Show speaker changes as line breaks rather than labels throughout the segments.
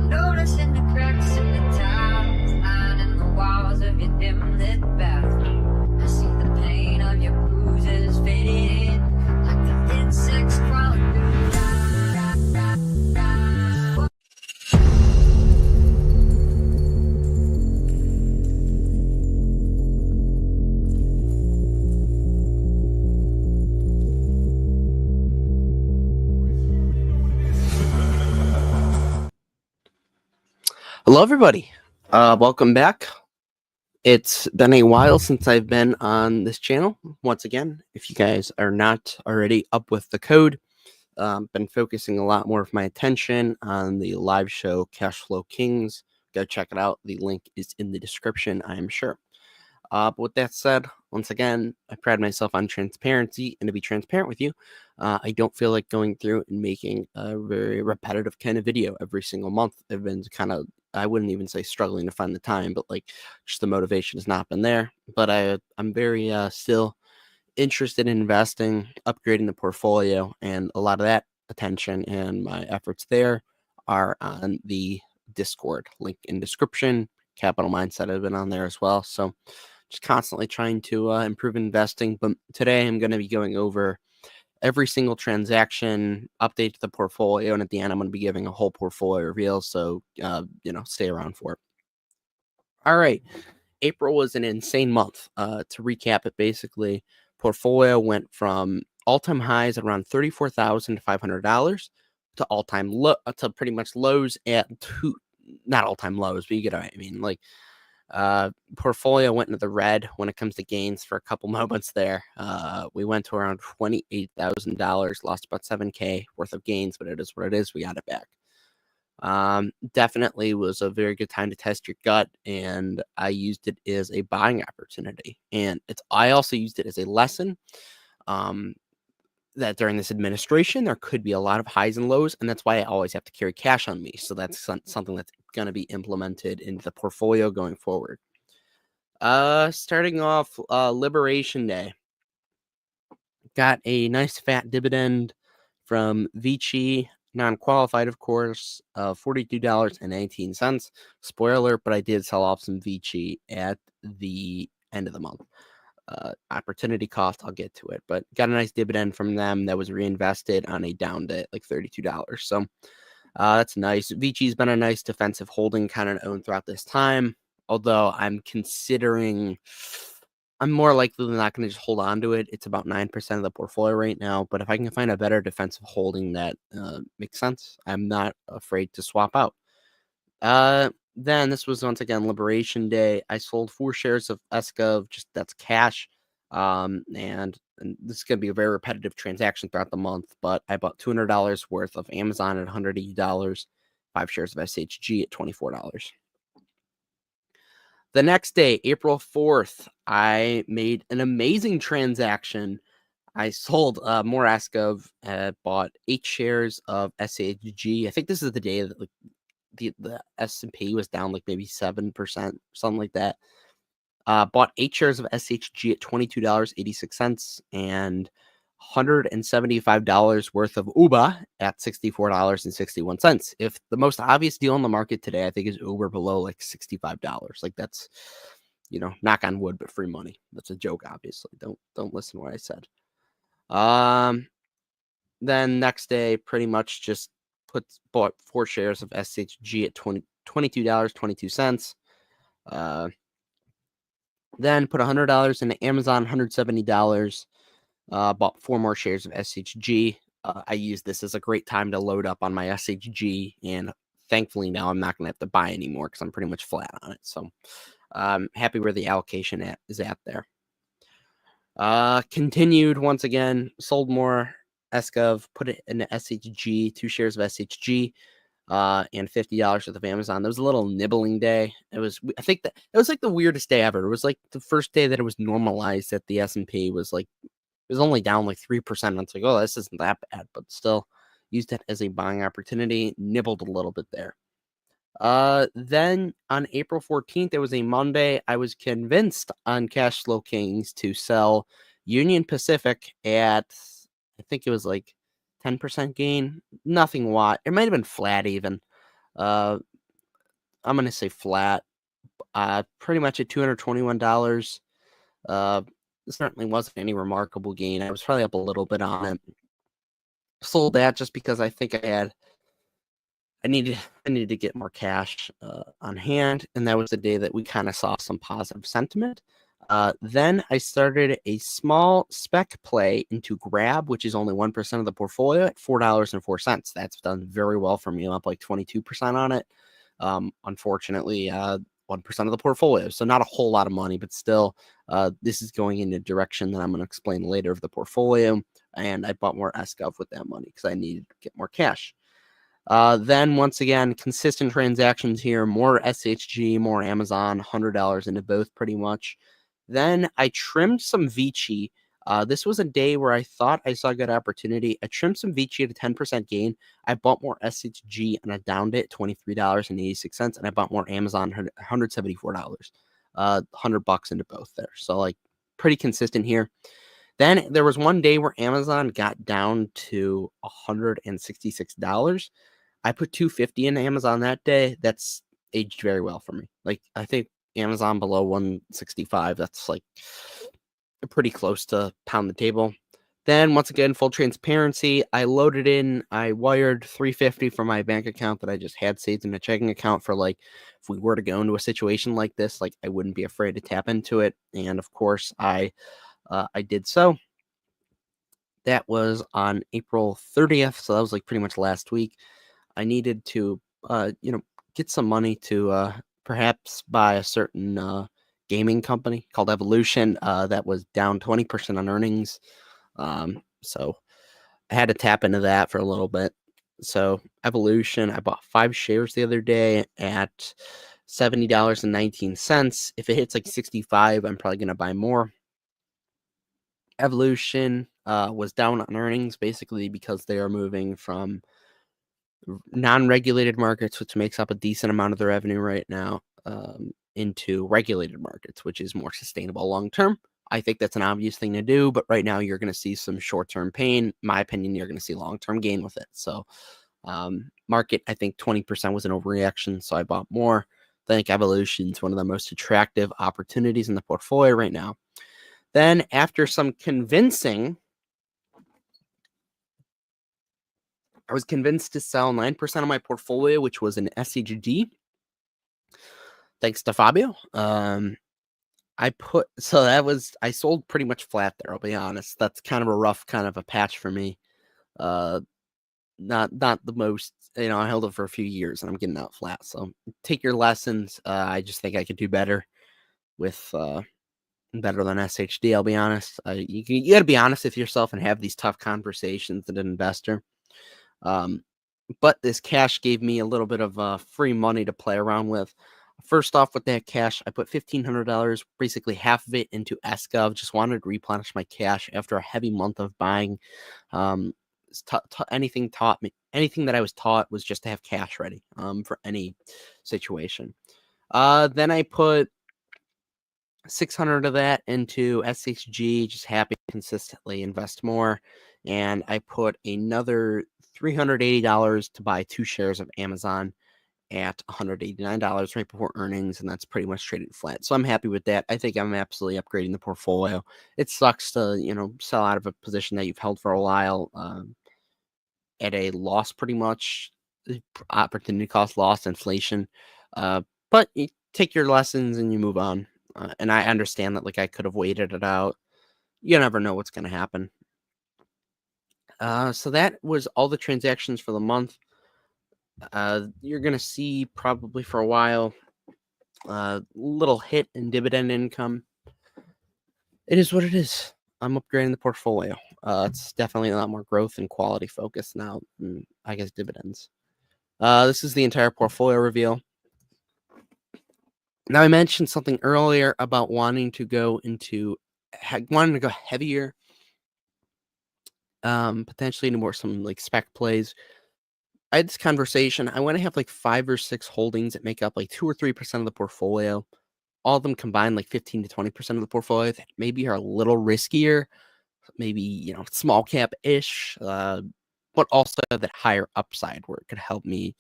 Noticing the cracks in the tiles, lining the walls of your dim-lit bathroom. I see the pain of your bruises fading in, like the insects crawling through the
Hello, everybody. Welcome back. It's been a while since I've been on this channel. Once again, if you guys are not already up with the code, been focusing a lot more of my attention on the live show Cash Flow Kings. Go check it out. The link is in the description, I am sure. But with that said, once again, I pride myself on transparency, and to be transparent with you, I don't feel like going through and making a very repetitive kind of video every single month. I've been kind of, I wouldn't even say struggling to find the time, but like just the motivation has not been there. But I'm very still interested in investing, upgrading the portfolio, and a lot of that attention and my efforts there are on the Discord, link in description. Capital Mindset, I've been on there as well. So just constantly trying to improve investing. But today I'm going to be going over every single transaction, update to the portfolio, and at the end I'm going to be giving a whole portfolio reveal. So stay around for it. All right, April was an insane month. To recap it, basically, portfolio went from all-time highs at around $34,500 to all-time low to pretty much lows at not all-time lows, but you get what I mean. Like, portfolio went into the red when it comes to gains for a couple moments there. We went to around $28,000, lost about $7K worth of gains, but it is what it is. We got it back. Definitely was a very good time to test your gut, and I used it as a buying opportunity. And I also used it as a lesson that during this administration, there could be a lot of highs and lows, and that's why I always have to carry cash on me. So that's something that's going to be implemented into the portfolio going forward. Starting off, Liberation Day. Got a nice fat dividend from Vici, non-qualified, of course, $42.19. Spoiler alert, but I did sell off some Vici at the end of the month. Opportunity cost, I'll get to it, but got a nice dividend from them that was reinvested on a down day at like $32. So that's nice. Vici's been a nice defensive holding kind of owned throughout this time, although I'm more likely than not going to just hold on to it. It's about 9% of the portfolio right now, but if I can find a better defensive holding that makes sense, I'm not afraid to swap out. Then this was once again Liberation Day. I sold 4 shares of ESCOV, just that's cash. And this is going to be a very repetitive transaction throughout the month, but I bought $200 worth of Amazon at $180, 5 shares of SHG at $24. The next day, April 4th, I made an amazing transaction. I sold more ESCOV, bought 8 shares of SHG. I think this is the day that the S&P was down like maybe 7%, something like that. Bought 8 shares of SHG at $22.86 and $175 worth of Uber at $64.61. If the most obvious deal on the market today, I think, is Uber below like $65. Like, that's, knock on wood, but free money. That's a joke, obviously. Don't listen to what I said. Then next day, pretty much just bought 4 shares of SHG at $22.22. Then put $100 into Amazon, $170. Bought 4 more shares of SHG. I used this as a great time to load up on my SHG, and thankfully now I'm not going to have to buy anymore because I'm pretty much flat on it. So I'm happy where the allocation is at there. Continued once again, sold more ESCOV, put it into SHG, 2 shares of SHG, and $50 worth of Amazon. There was a little nibbling day. I think that it was like the weirdest day ever. It was like the first day that it was normalized that the S&P was like, it was only down like 3%. And it's like, oh, this isn't that bad, but still used it as a buying opportunity, nibbled a little bit there. Then on April 14th, it was a Monday. I was convinced on Cash Flow Kings to sell Union Pacific at, I think it was like 10% gain. Nothing wild. It might have been flat even. I'm going to say flat. Pretty much at $221. It certainly wasn't any remarkable gain. I was probably up a little bit on it. Sold that just because I think I needed to get more cash on hand, and that was the day that we kind of saw some positive sentiment. Then I started a small spec play into Grab, which is only 1% of the portfolio at $4.04. That's done very well for me. I'm up like 22% on it. Unfortunately, 1% of the portfolio, so not a whole lot of money, but still, this is going in a direction that I'm going to explain later of the portfolio. And I bought more SGov with that money because I needed to get more cash. Then once again, consistent transactions here, more SHG, more Amazon, $100 into both pretty much. Then I trimmed some Vici. This was a day where I thought I saw a good opportunity. I trimmed some Vici at a 10% gain. I bought more SHG and I downed it $23.86, and I bought more Amazon, $174. $100 into both there. So like pretty consistent here. Then there was one day where Amazon got down to $166. I put $250 in Amazon that day. That's aged very well for me. Like I think Amazon below 165, that's like pretty close to pound the table. Then once again, full transparency, I wired $350 from my bank account that I just had saved in a checking account for like if we were to go into a situation like this, like I wouldn't be afraid to tap into it. And of course, I did so. That was on April 30th, so that was like pretty much last week. I needed to, get some money to perhaps buy a certain gaming company called Evolution that was down 20% on earnings. So I had to tap into that for a little bit. So Evolution, I bought 5 shares the other day at $70.19. If it hits like 65, I'm probably going to buy more. Evolution was down on earnings basically because they are moving from non-regulated markets, which makes up a decent amount of the revenue right now, into regulated markets, which is more sustainable long term. I think that's an obvious thing to do, but right now you're going to see some short-term pain. In my opinion, you're going to see long-term gain with it. So market, I think 20% was an overreaction, so I bought more. I think Evolution is one of the most attractive opportunities in the portfolio right now. Then after some convincing, I was convinced to sell 9% of my portfolio, which was an SHG. Thanks to Fabio. I sold pretty much flat there, I'll be honest. That's kind of a rough kind of a patch for me. Not the most, I held it for a few years and I'm getting out flat. So take your lessons. I just think I could do better with better than SHD, I'll be honest. You got to be honest with yourself and have these tough conversations with an investor. But this cash gave me a little bit of free money to play around with. First off, with that cash, I put $1,500, basically half of it into SGov. Just wanted to replenish my cash after a heavy month of buying. Anything that I was taught was just to have cash ready for any situation. Then I put 600 of that into SHG, just happy to consistently invest more. And I put another $380 to buy 2 shares of Amazon at $189 right before earnings, and that's pretty much traded flat. So I'm happy with that. I think I'm absolutely upgrading the portfolio. It sucks to, sell out of a position that you've held for a while at a loss pretty much, opportunity cost loss, inflation. But you take your lessons and you move on. And I understand that, like, I could have waited it out. You never know what's going to happen. So that was all the transactions for the month. You're going to see probably for a while little hit in dividend income. It is what it is. I'm upgrading the portfolio. It's definitely a lot more growth and quality focus now than, I guess, dividends. This is the entire portfolio reveal. Now, I mentioned something earlier about wanting to go heavier, potentially into more some like spec plays. I had this conversation. I want to have like 5 or 6 holdings that make up like 2 or 3% of the portfolio. All of them combined like 15 to 20% of the portfolio that maybe are a little riskier, maybe, small cap-ish, but also that higher upside where it could help me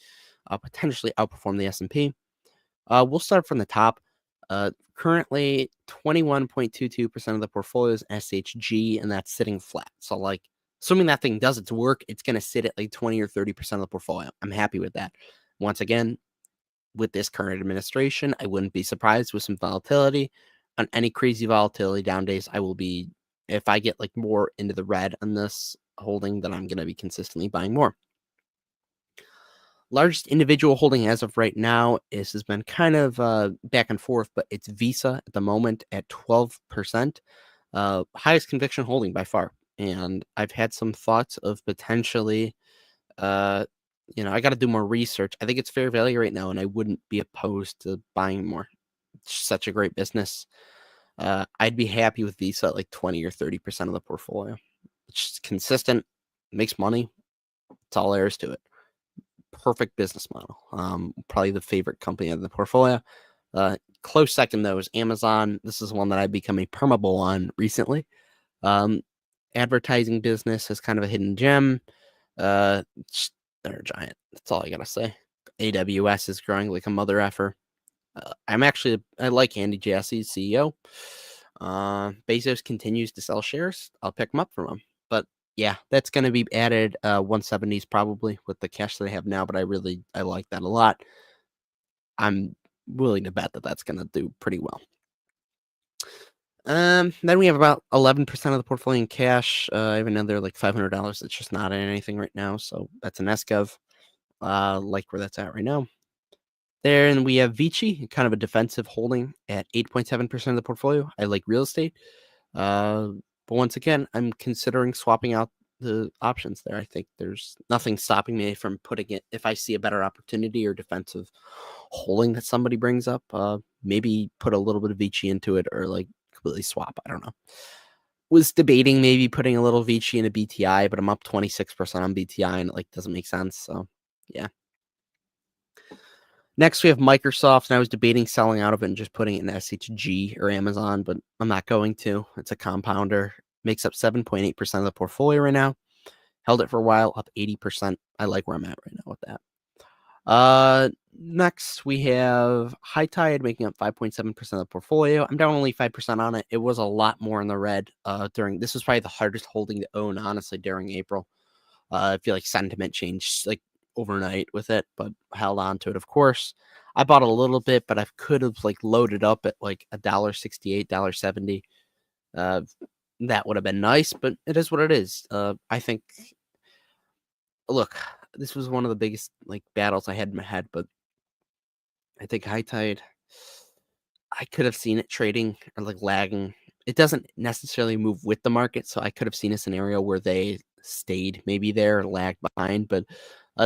potentially outperform the S&P. We'll start from the top. Currently, 21.22% of the portfolio is SHG, and that's sitting flat. So, like, assuming that thing does its work, it's going to sit at like 20 or 30% of the portfolio. I'm happy with that. Once again, with this current administration, I wouldn't be surprised with some volatility. On any crazy volatility down days, I will be, if I get like more into the red on this holding, then I'm going to be consistently buying more. Largest individual holding as of right now has been kind of back and forth, but it's Visa at the moment at 12%. Highest conviction holding by far. And I've had some thoughts of potentially, I got to do more research. I think it's fair value right now, and I wouldn't be opposed to buying more. It's such a great business. I'd be happy with Visa at like 20 or 30% of the portfolio. It's just consistent, makes money. That's all there is to it. Perfect business model. Probably the favorite company in the portfolio. Close second though is Amazon. This is one that I've become a perma bull on recently. Advertising business is kind of a hidden gem. They're a giant. That's all I gotta say. AWS is growing like a mother effer. I like Andy Jassy, CEO. Bezos continues to sell shares. I'll pick them up from him. But yeah, that's going to be added 170s probably with the cash that I have now, but I like that a lot. I'm willing to bet that that's going to do pretty well. Then we have about 11% of the portfolio in cash. I have another like $500 that's just not in anything right now, so that's an SGov. Like where that's at right now. Then we have Vici, kind of a defensive holding at 8.7% of the portfolio. I like real estate. But once again, I'm considering swapping out the options there. I think there's nothing stopping me from putting it if I see a better opportunity or defensive holding that somebody brings up. Maybe put a little bit of Vici into it or like completely swap. I don't know. Was debating maybe putting a little Vici in a BTI, but I'm up 26% on BTI and it like doesn't make sense. So yeah. Next, we have Microsoft, and I was debating selling out of it and just putting it in SHG or Amazon, but I'm not going to. It's a compounder. Makes up 7.8% of the portfolio right now. Held it for a while, up 80%. I like where I'm at right now with that. Next, we have High Tide making up 5.7% of the portfolio. I'm down only 5% on it. It was a lot more in the red this was probably the hardest holding to own, honestly, during April. I feel like sentiment changed like overnight with it, but held on to it, of course. I bought a little bit, but I could have like loaded up at like $1.68, $1.70. That would have been nice, but it is what it is. I think, look, this was one of the biggest like battles I had in my head, but I think High Tide, I could have seen it trading or like lagging. It doesn't necessarily move with the market, so I could have seen a scenario where they stayed maybe there, lagged behind, but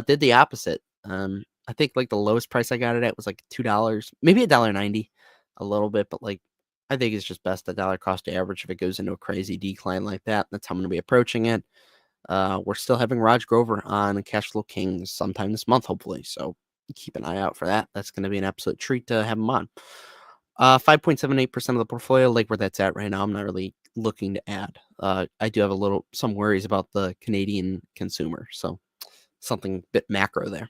did the opposite. I think like the lowest price I got it at was like $2, maybe $1.90, a little bit, but like I think it's just best $1 cost average if it goes into a crazy decline like that. That's how I'm going to be approaching it. We're still having Raj Grover on Cashflow Kings sometime this month, hopefully. So keep an eye out for that. That's going to be an absolute treat to have him on. 5.78% of the portfolio, like where that's at right now. I'm not really looking to add. I do have some worries about the Canadian consumer, so something a bit macro there.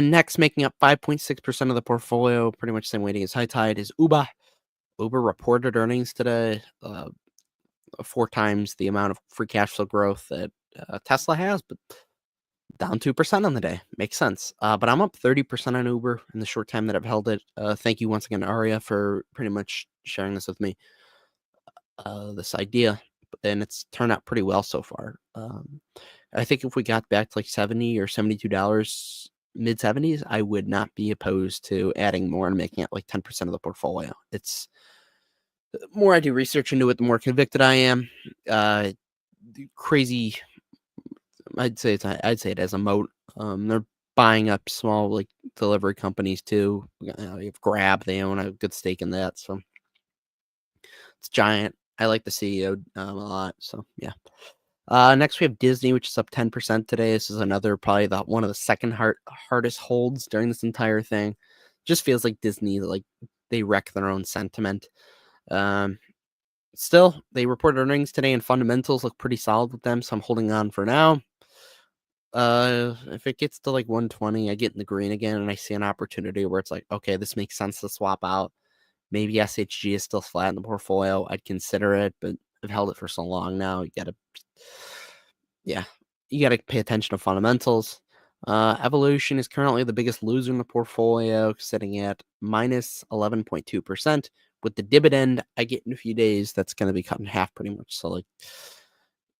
Next, making up 5.6% of the portfolio, pretty much same weighting as High Tide, is Uber. Uber reported earnings today, 4 times the amount of free cash flow growth that Tesla has, but down 2% on the day. Makes sense. But I'm up 30% on Uber in the short time that I've held it. Thank you once again, Aria, for pretty much sharing this with me, this idea. And it's turned out pretty well so far. I think if we got back to like $70 or $72, mid 70s, I would not be opposed to adding more and making it like 10% of the portfolio. It's the more I do research into it, the more convicted I am. Crazy. I'd say it as a moat. They're buying up small like delivery companies too. You have Grab, they own a good stake in that, so it's giant. I like the CEO a lot, so yeah. Next we have Disney, which is up 10% today. This is another probably one of the second hardest holds during this entire thing. Just feels like Disney, like they wreck their own sentiment. Still, they reported earnings today and fundamentals look pretty solid with them, so I'm holding on for now. If it gets to like 120, I get in the green again and I see an opportunity where it's like, okay, this makes sense to swap out. Maybe SHG is still flat in the portfolio. I'd consider it, but I've held it for so long now. You gotta pay attention to fundamentals. Evolution is currently the biggest loser in the portfolio, sitting at minus 11.2%. With the dividend I get in a few days, that's going to be cut in half pretty much. So,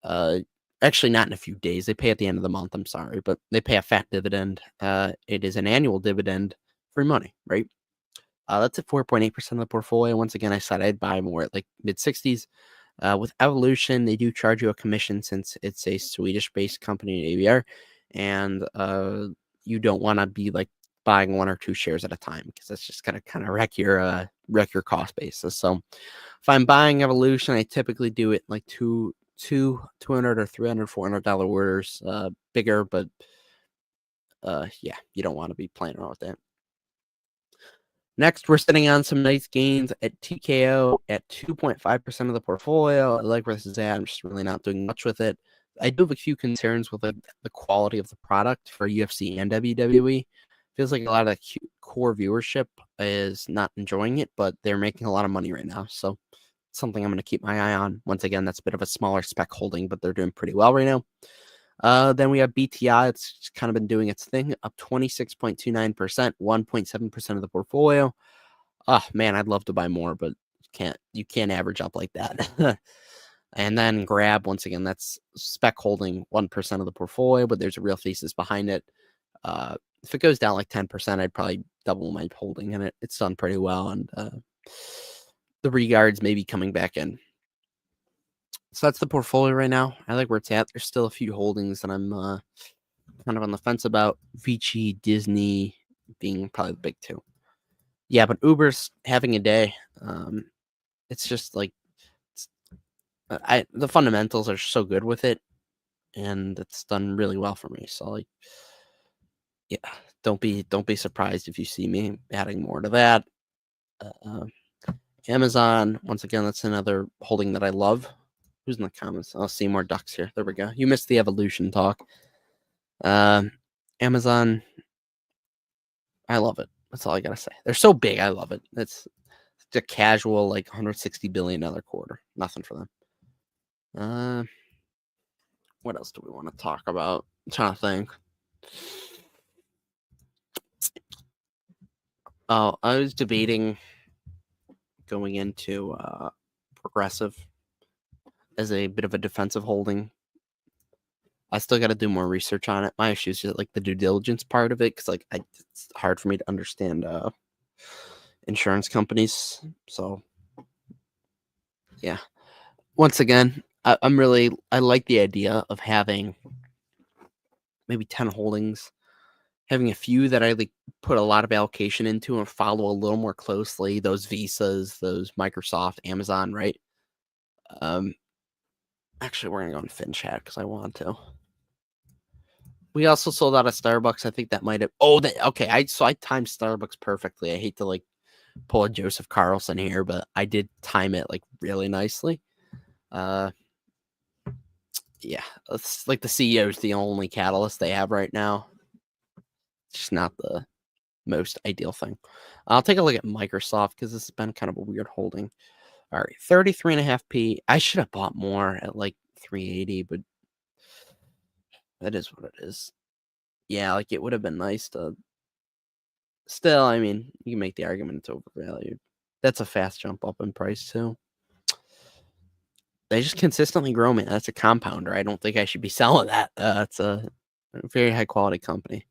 like, actually, not in a few days. They pay at the end of the month. I'm sorry, but they pay a fat dividend. It is an annual dividend, free money, right? That's at 4.8% of the portfolio. Once again, I said I'd buy more at like mid 60s. With Evolution, they do charge you a commission since it's a Swedish-based company in ABR, and you don't want to be like buying 1 or 2 shares at a time because that's just gonna kind of wreck your cost basis. So if I'm buying Evolution, I typically do it like $200 or $300, $400 orders, bigger, but yeah, you don't want to be playing around with that. Next, we're sitting on some nice gains at TKO at 2.5% of the portfolio. I like where this is at. I'm just really not doing much with it. I do have a few concerns with like, the quality of the product for UFC and WWE. Feels like a lot of the core viewership is not enjoying it, but they're making a lot of money right now. So something I'm going to keep my eye on. Once again, that's a bit of a smaller spec holding, but they're doing pretty well right now. Then we have BTI. It's kind of been doing its thing, up 26.29%, 1.7% of the portfolio. Oh man, I'd love to buy more, but you can't average up like that. And then Grab, once again, that's spec holding 1% of the portfolio, but there's a real thesis behind it. If it goes down like 10%, I'd probably double my holding in it. It's done pretty well, and the regards may be coming back in. So that's the portfolio right now. I like where it's at. There's still a few holdings that I'm kind of on the fence about. Vici, Disney being probably the big two. Yeah, but Uber's having a day. It's just like the fundamentals are so good with it, and it's done really well for me. So like, yeah, don't be surprised if you see me adding more to that. Amazon, once again, that's another holding that I love. Who's in the comments? I'll see more ducks here. There we go. You missed the evolution talk. Amazon, I love it. That's all I gotta say. They're so big. I love it. It's a casual like $160 billion quarter. Nothing for them. What else do we want to talk about? I'm trying to think. Oh, I was debating going into Progressive as a bit of a defensive holding. I still got to do more research on it. My issue is just like the due diligence part of it, because like it's hard for me to understand insurance companies. So yeah, once again, I like the idea of having maybe 10 holdings, having a few that I like put a lot of allocation into and follow a little more closely. Those Visas, those Microsoft, Amazon, right? Actually, we're gonna go on FinChat because I want to. We also sold out of Starbucks. I think that might have. Oh, okay. I timed Starbucks perfectly. I hate to like pull a Joseph Carlson here, but I did time it like really nicely. Yeah, it's like the CEO is the only catalyst they have right now. It's just not the most ideal thing. I'll take a look at Microsoft because this has been kind of a weird holding. All right, 33.5p. I should have bought more at like 380, but that is what it is. Yeah, like it would have been nice to. Still, I mean, you can make the argument it's overvalued. That's a fast jump up in price too. They just consistently grow, man. That's a compounder. I don't think I should be selling that. It's a very high quality company.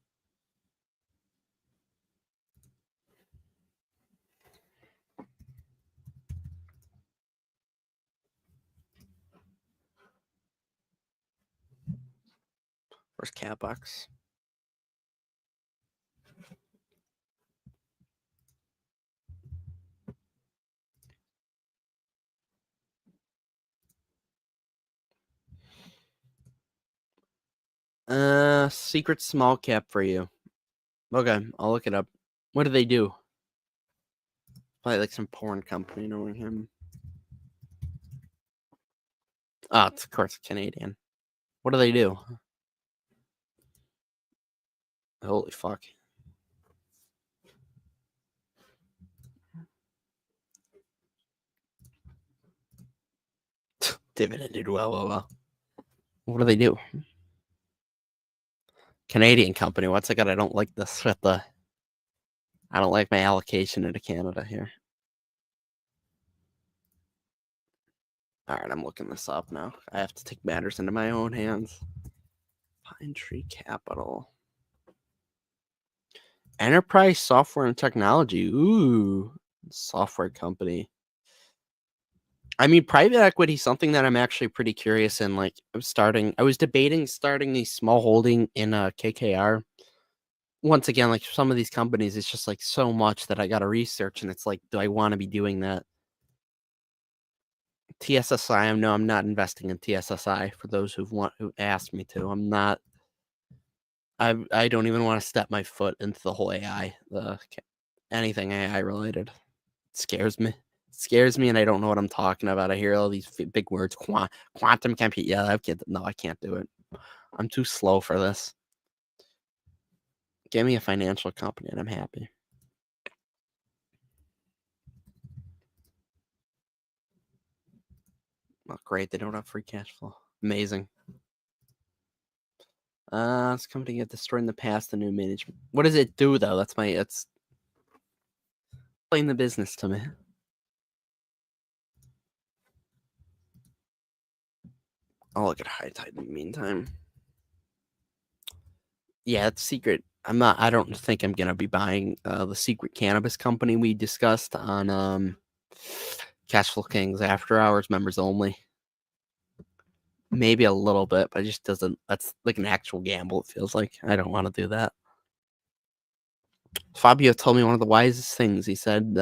Where's Catbox? Secret small cap for you. Okay, I'll look it up. What do they do? Probably like some porn company knowing him. Oh, it's of course Canadian. What do they do? Holy fuck. Dividend did well. What do they do? Canadian company. What's it got? I don't like this with the. I don't like my allocation into Canada here. All right, I'm looking this up now. I have to take matters into my own hands. Pine Tree Capital. Enterprise Software and Technology. Ooh, software company. I mean, private equity is something that I'm actually pretty curious in. Like, I was debating starting a small holding in KKR. Once again, like some of these companies, it's just like so much that I got to research, and it's like, do I want to be doing that? TSSI, I'm not investing in TSSI. For those who asked me to, I'm not. I don't even want to step my foot into the whole AI, anything AI related. It scares me, and I don't know what I'm talking about. I hear all these big words, quantum computing. Yeah, I can't do it. I'm too slow for this. Give me a financial company, and I'm happy. Oh, great, they don't have free cash flow. Amazing. This company get destroyed in the past. The new management. What does it do though? It's explain the business to me. I'll look at High Tide in the meantime. Yeah, it's secret. I don't think I'm gonna be buying the secret cannabis company we discussed on Cashflow Kings After Hours members only. Maybe a little bit, but it just doesn't. That's like an actual gamble. It feels like I don't want to do that. Fabio told me one of the wisest things. He said,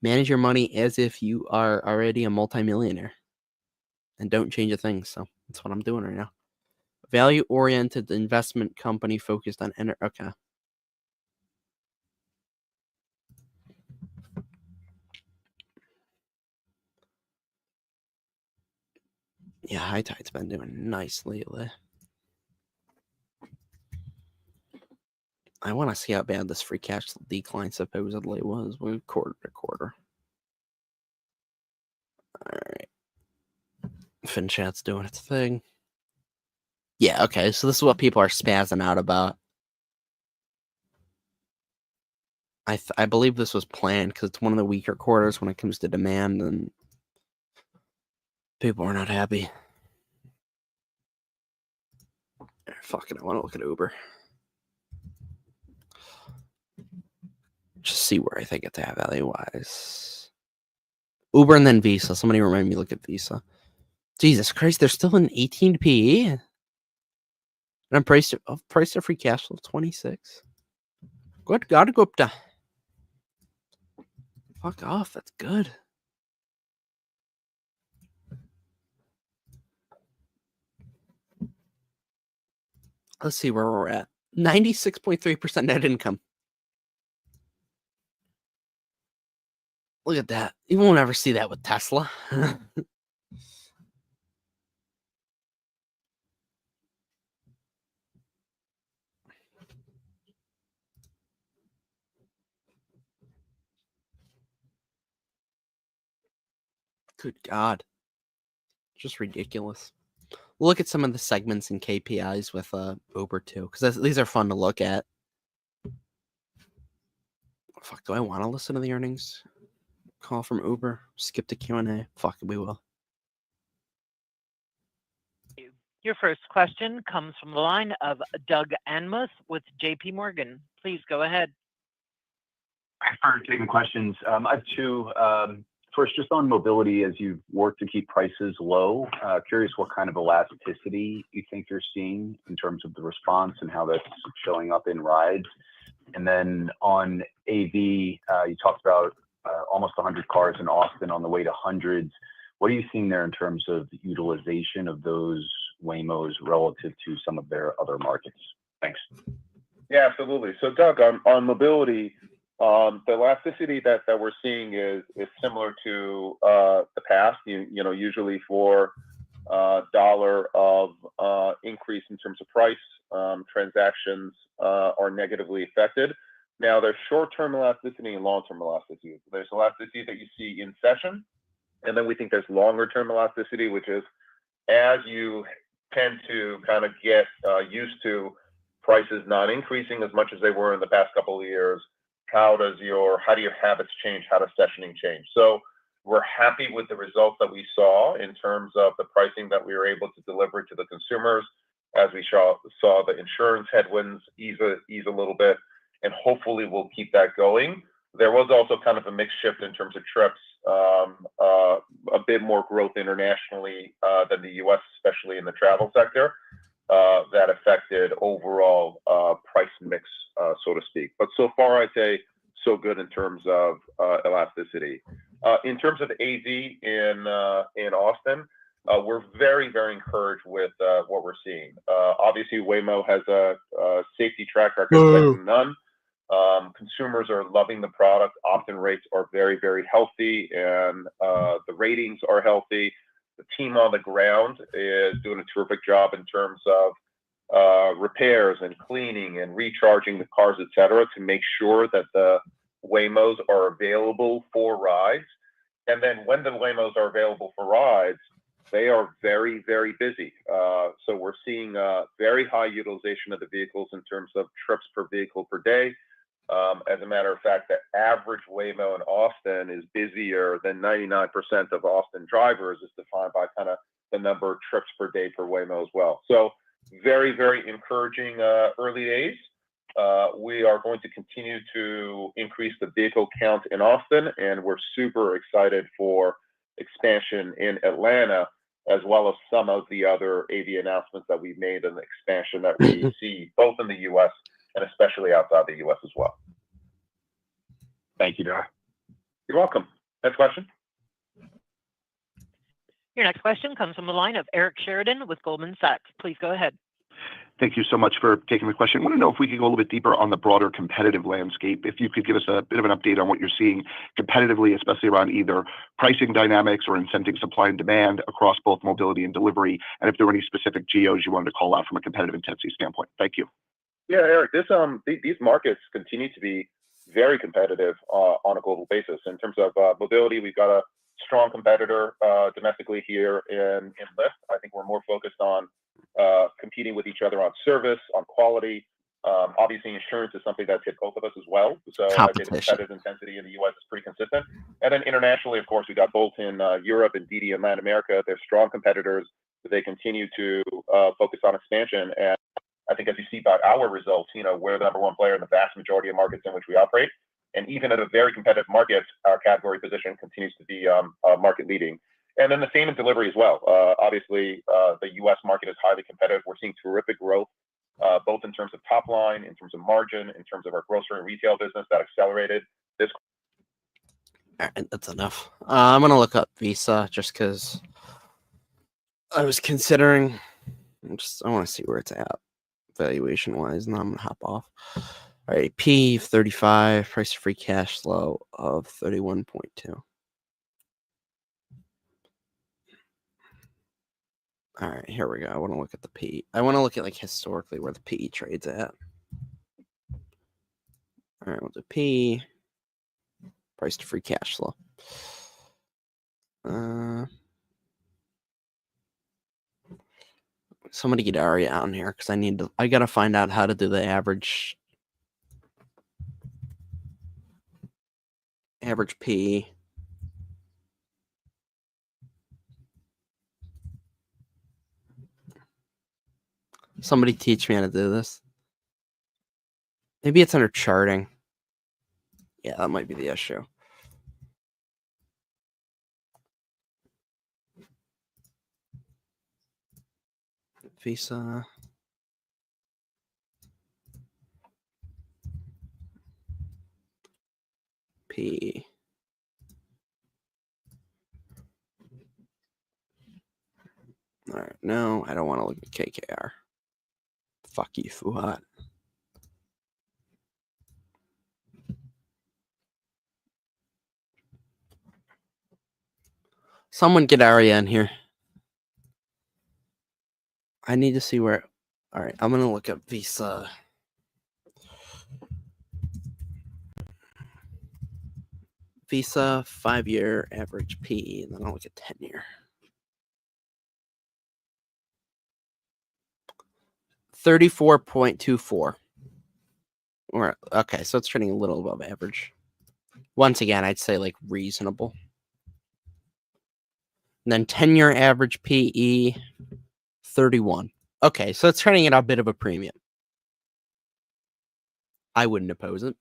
"Manage your money as if you are already a multimillionaire, and don't change a thing." So that's what I'm doing right now. Value-oriented investment company focused on okay. Yeah, High Tide's been doing nice lately. I want to see how bad this free cash decline supposedly was. We're quarter to quarter. All right. FinChat's doing its thing. Yeah, okay. So this is what people are spazzing out about. I believe this was planned because it's one of the weaker quarters when it comes to demand, and people are not happy. Fuck it, I want to look at Uber. Just see where I think it's at value-wise. Uber and then Visa. Somebody remind me to look at Visa. Jesus Christ, they're still in 18 PE. And I'm priced to free cash flow 26. Good God, Gupta. Fuck off, that's good. Let's see where we're at. 96.3% net income. Look at that. You won't ever see that with Tesla. Good God. Just ridiculous. Look at some of the segments and KPIs with Uber too, because these are fun to look at. Fuck, do I want to listen to the earnings call from Uber? Skip the Q&A. Fuck it, we will.
Your first question comes from the line of Doug Anmuth with JP Morgan. Please go ahead.
Thanks for taking questions. I have two. First, just on mobility, as you've worked to keep prices low, curious what kind of elasticity you think you're seeing in terms of the response and how that's showing up in rides. And then on AV, you talked about almost 100 cars in Austin on the way to hundreds. What are you seeing there in terms of utilization of those Waymos relative to some of their other markets? Thanks.
Yeah, absolutely. So Doug, on mobility, the elasticity that we're seeing is similar to the past. You know, usually for dollar of increase in terms of price. Transactions are negatively affected. Now, there's short-term elasticity and long-term elasticity. There's elasticity that you see in session, and then we think there's longer-term elasticity, which is as you tend to kind of get used to prices not increasing as much as they were in the past couple of years, how do your habits change? How does sessioning change? So we're happy with the results that we saw in terms of the pricing that we were able to deliver to the consumers as we saw the insurance headwinds ease a little bit, and hopefully we'll keep that going. There was also kind of a mixed shift in terms of trips, a bit more growth internationally than the U.S., especially in the travel sector, that affected overall price mix, so to speak. But so far, I'd say so good in terms of elasticity. In terms of AV in Austin, we're very, very encouraged with what we're seeing. Obviously, Waymo has a safety track record second to none. Consumers are loving the product. Opt-in rates are very, very healthy, and the ratings are healthy. The team on the ground is doing a terrific job in terms of repairs and cleaning and recharging the cars, et cetera, to make sure that the Waymos are available for rides. And then when the Waymos are available for rides, they are very, very busy. So we're seeing very high utilization of the vehicles in terms of trips per vehicle per day. As a matter of fact, the average Waymo in Austin is busier than 99% of Austin drivers, is defined by kind of the number of trips per day per Waymo as well. So very, very encouraging early days. We are going to continue to increase the vehicle count in Austin, and we're super excited for expansion in Atlanta, as well as some of the other AV announcements that we've made and the expansion that we see both in the U.S. and especially outside the U.S. as well.
Thank you, Dara.
You're welcome. Next question.
Your next question comes from the line of Eric Sheridan with Goldman Sachs. Please go ahead.
Thank you so much for taking the question. I want to know if we could go a little bit deeper on the broader competitive landscape. If you could give us a bit of an update on what you're seeing competitively, especially around either pricing dynamics or incenting supply and demand across both mobility and delivery, and if there were any specific geos you wanted to call out from a competitive intensity standpoint. Thank you.
Yeah, Eric, these markets continue to be very competitive on a global basis. In terms of mobility, we've got a strong competitor domestically here in Lyft. I think we're more focused on competing with each other on service, on quality. Obviously, insurance is something that's hit both of us as well. So I think the competitive intensity in the U.S. is pretty consistent. And then internationally, of course, we got Bolt in Europe and Didi in Latin America. They're strong competitors. They continue to focus on expansion. And I think as you see by our results, we're the number one player in the vast majority of markets in which we operate. And even in a very competitive market, our category position continues to be market leading. And then the same in delivery as well. Obviously, the U.S. market is highly competitive. We're seeing terrific growth, both in terms of top line, in terms of margin, in terms of our grocery and retail business that accelerated this.
All right, that's enough. I'm going to look up Visa just because I was considering. I want to see where it's at valuation-wise, and then I'm going to hop off. All right, P 35, price of free cash flow of 31.2. All right, here we go. I want to look at the P. I want to look at historically where the PE trades at. All right, what's a P? Price to free cash flow. Somebody get Aria out in here because I gotta find out how to do the average P. Somebody teach me how to do this. Maybe it's under charting. Yeah, that might be the issue. Visa. P. All right, no, I don't want to look at KKR. Fuck you, Fuhat. Someone get Aria in here. I need to see where. All right, I'm gonna look up Visa. Visa 5-year average P, and then I'll look at 10-year. 34.24. Or okay, so it's trading a little above average. Once again, I'd say like reasonable. And then 10-year average PE 31. Okay, so it's trading at a bit of a premium. I wouldn't oppose it.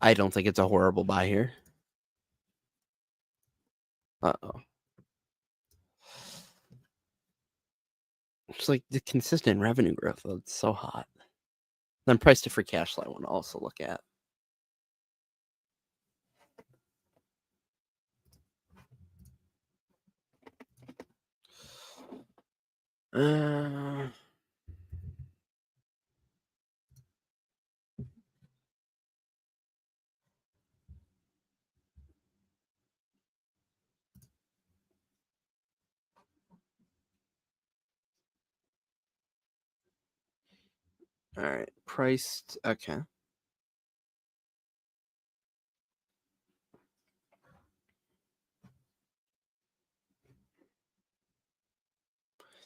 I don't think it's a horrible buy here. Uh-oh. It's like the consistent revenue growth, though. It's so hot. Then price to free cash flow I want to also look at. All right, priced. Okay.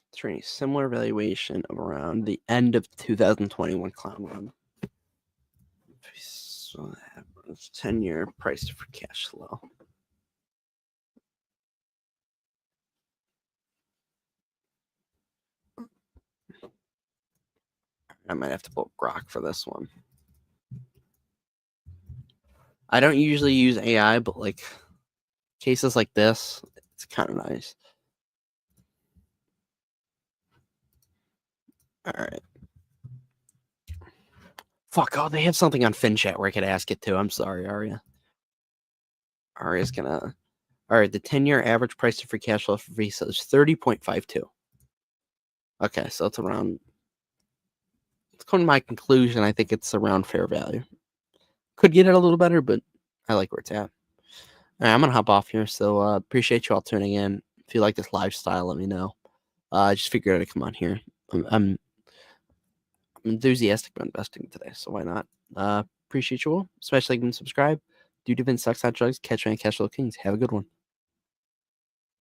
It's trading similar valuation of around the end of 2021 clown run. So that was 10-year price for cash flow. I might have to pull Grok for this one. I don't usually use AI, but like cases like this, it's kind of nice. All right. Fuck, oh, they have something on FinChat where I could ask it too. I'm sorry, Aria. Aria's gonna... All right, the 10-year average price of free cash flow for Visa is 30.52. Okay, so it's around... It's coming to my conclusion. I think it's around fair value. Could get it a little better, but I like where it's at. All right, I'm going to hop off here, so appreciate you all tuning in. If you like this lifestyle, let me know. I just figured I'd come on here. I'm enthusiastic about investing today, so why not? Appreciate you all. Smash like and subscribe. Do Divin Sucks Hot Drugs. Catch me on Cash Flow Kings. Have a good one.